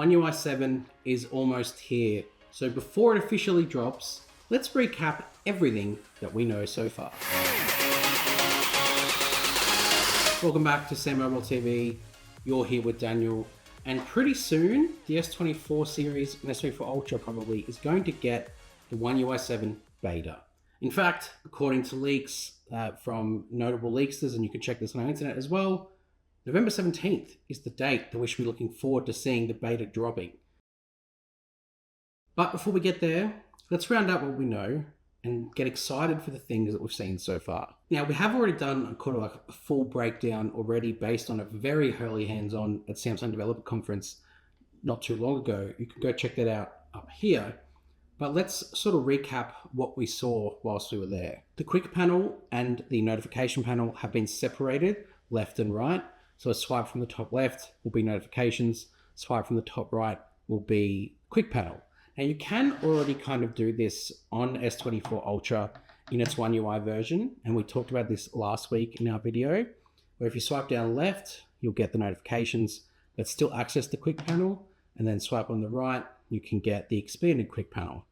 One UI 7 is almost here, so before it officially drops, let's recap everything that we know so far. Welcome back to SamMobile TV. You're here with Daniel, and pretty soon the S24 series and S24 Ultra probably is going to get the One UI 7 beta. In fact, according to leaks from notable leaksters, and you can check this on our internet as well, November 17th is the date that we should be looking forward to seeing the beta dropping. But before we get there, let's round out what we know and get excited for the things that we've seen so far. Now, we have already done a full breakdown already based on a very early hands-on at Samsung Developer Conference not too long ago. You can go check that out up here. But let's sort of recap what we saw whilst we were there. The quick panel and the notification panel have been separated left and right. So a swipe from the top left will be notifications, swipe from the top right will be quick panel. Now you can already kind of do this on S24 Ultra in its One UI version, and we talked about this last week in our video, where if you swipe down left, you'll get the notifications, but still access the quick panel, and then swipe on the right, you can get the expanded quick panel.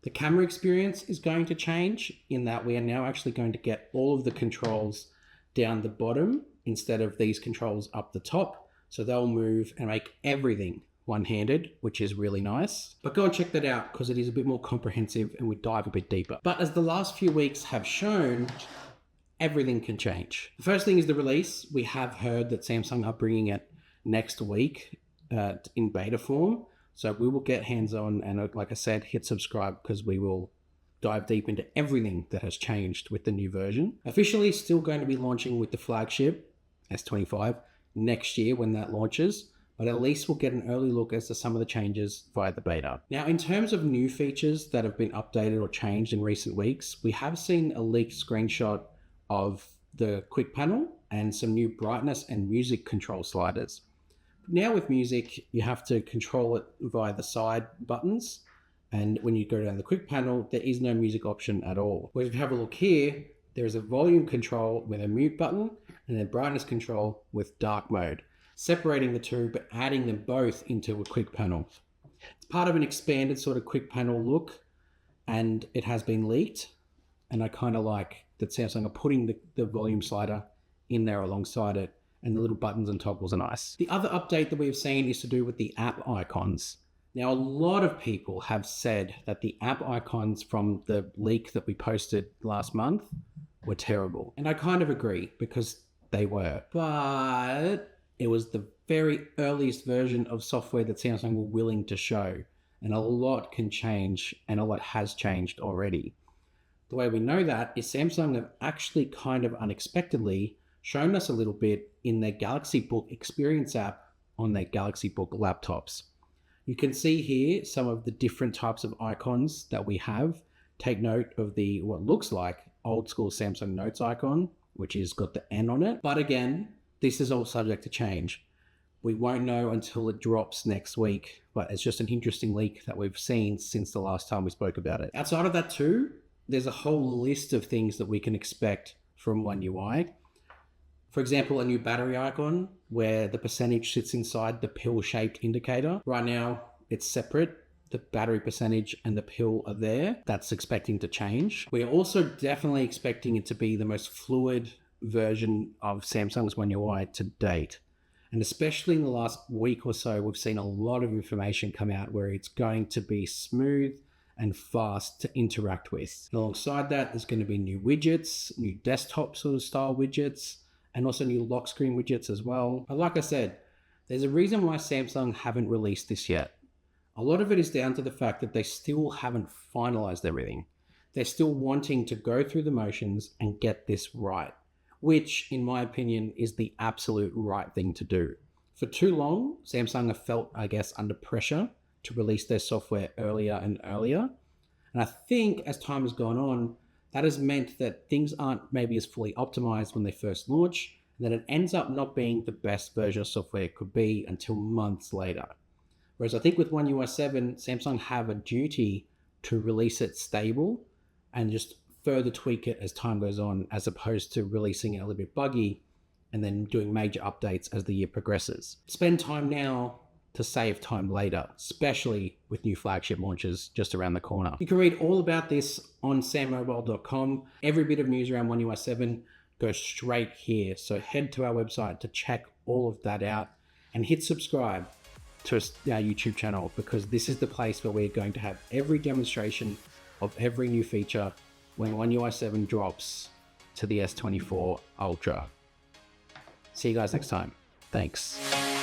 The camera experience is going to change in that we are now actually going to get all of the controls down the bottom instead of these controls up the top. So they'll move and make everything one-handed, which is really nice. But go and check that out because it is a bit more comprehensive and we dive a bit deeper. But as the last few weeks have shown, everything can change. The first thing is the release. We have heard that Samsung are bringing it next week in beta form. So we will get hands-on and, like I said, hit subscribe because we will dive deep into everything that has changed with the new version. Officially still going to be launching with the flagship S25 next year when that launches, but at least we'll get an early look as to some of the changes via the beta. Now, in terms of new features that have been updated or changed in recent weeks, we have seen a leaked screenshot of the quick panel and some new brightness and music control sliders. Now with music, you have to control it via the side buttons. And when you go down the quick panel, there is no music option at all. Whereas if you have a look here, there is a volume control with a mute button and then brightness control with dark mode, separating the two, but adding them both into a quick panel. It's part of an expanded sort of quick panel look, and it has been leaked. And I kind of like that Samsung are putting the volume slider in there alongside it, and the little buttons and toggles are nice. The other update that we've seen is to do with the app icons. Now, a lot of people have said that the app icons from the leak that we posted last month were terrible. And I kind of agree because they were. But it was the very earliest version of software that Samsung were willing to show. And a lot can change, and a lot has changed already. The way we know that is Samsung have actually kind of unexpectedly shown us a little bit in their Galaxy Book Experience app on their Galaxy Book laptops. You can see here some of the different types of icons that we have. Take note of the what looks like old school Samsung Notes icon, which has got the N on it. But again, this is all subject to change. We won't know until it drops next week, but it's just an interesting leak that we've seen since the last time we spoke about it. Outside of that too, there's a whole list of things that we can expect from One UI. For example, a new battery icon where the percentage sits inside the pill-shaped indicator. Right now, it's separate. The battery percentage and the pill are there. That's expecting to change. We are also definitely expecting it to be the most fluid version of Samsung's One UI to date. And especially in the last week or so, we've seen a lot of information come out where it's going to be smooth and fast to interact with. And alongside that, there's going to be new widgets, new desktop sort of style widgets, and also new lock screen widgets as well. But like I said, there's a reason why Samsung haven't released this yet. A lot of it is down to the fact that they still haven't finalized everything. They're still wanting to go through the motions and get this right, which in my opinion is the absolute right thing to do. For too long, Samsung have felt, I guess, under pressure to release their software earlier and earlier. And I think as time has gone on, that has meant that things aren't maybe as fully optimized when they first launch, and then it ends up not being the best version of software it could be until months later. Whereas I think with One UI 7, Samsung have a duty to release it stable and just further tweak it as time goes on, as opposed to releasing it a little bit buggy and then doing major updates as the year progresses. Spend time now to save time later, especially with new flagship launches just around the corner. You can read all about this on SamMobile.com. Every bit of news around One UI 7 goes straight here. So head to our website to check all of that out and hit subscribe to our YouTube channel, because this is the place where we're going to have every demonstration of every new feature when One UI 7 drops to the S24 Ultra. See you guys next time. Thanks.